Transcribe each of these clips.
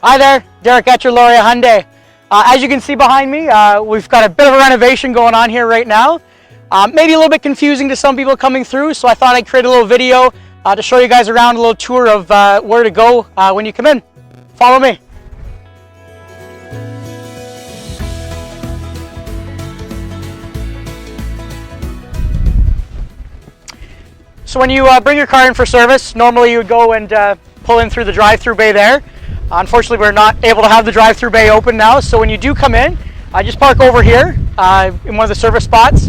Hi there, Derek at your Lauria Hyundai. As you can see behind me, we've got a bit of a renovation going on here right now. Maybe a little bit confusing to some people coming through, so I thought I'd create a little video to show you guys around, a little tour of where to go when you come in. Follow me. So when you bring your car in for service, normally you would go and pull in through the drive-through bay there. Unfortunately, we're not able to have the drive-through bay open now, so when you do come in, just park over here in one of the service spots,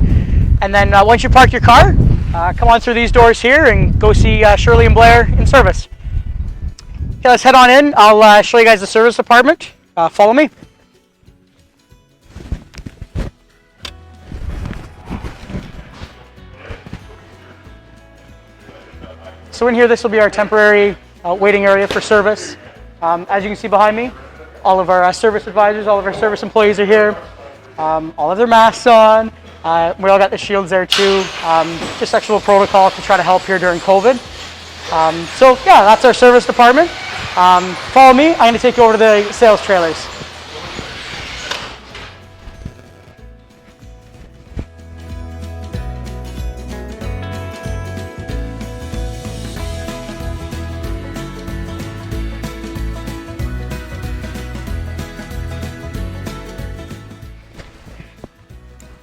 and then once you park your car, come on through these doors here and go see Shirley and Blair in service. Okay, let's head on in. I'll show you guys the service department. Follow me. So in here, this will be our temporary waiting area for service. As you can see behind me, all of our service advisors, all of our service employees are here. All of their masks on. We all got the shields there too. Just sexual protocol to try to help here during COVID. So yeah, that's our service department. Follow me. I'm going to take you over to the sales trailers.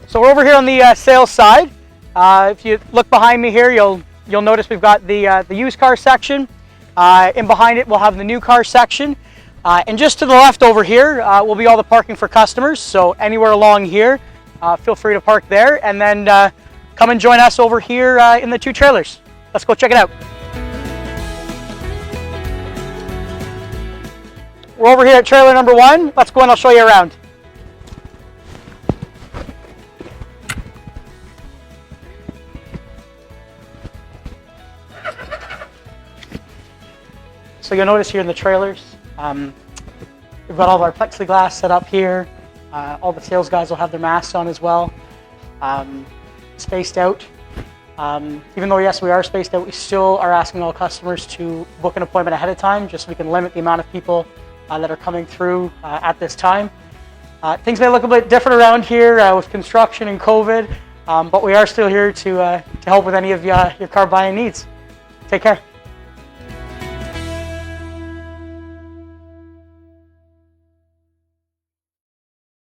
So we're over here on the sales side. If you look behind me here, you'll notice we've got the used car section. And behind it, we'll have the new car section. And just to the left over here will be all the parking for customers. So anywhere along here, feel free to park there. And then come and join us over here in the two trailers. Let's go check it out. We're over here at trailer number 1. Let's go and I'll show you around. So you'll notice here in the trailers, we've got all of our plexiglass set up here. All the sales guys will have their masks on as well. Spaced out. Even though yes, we are spaced out, we still are asking all customers to book an appointment ahead of time, just so we can limit the amount of people that are coming through at this time. Things may look a bit different around here with construction and COVID, but we are still here to help with any of your car buying needs. Take care.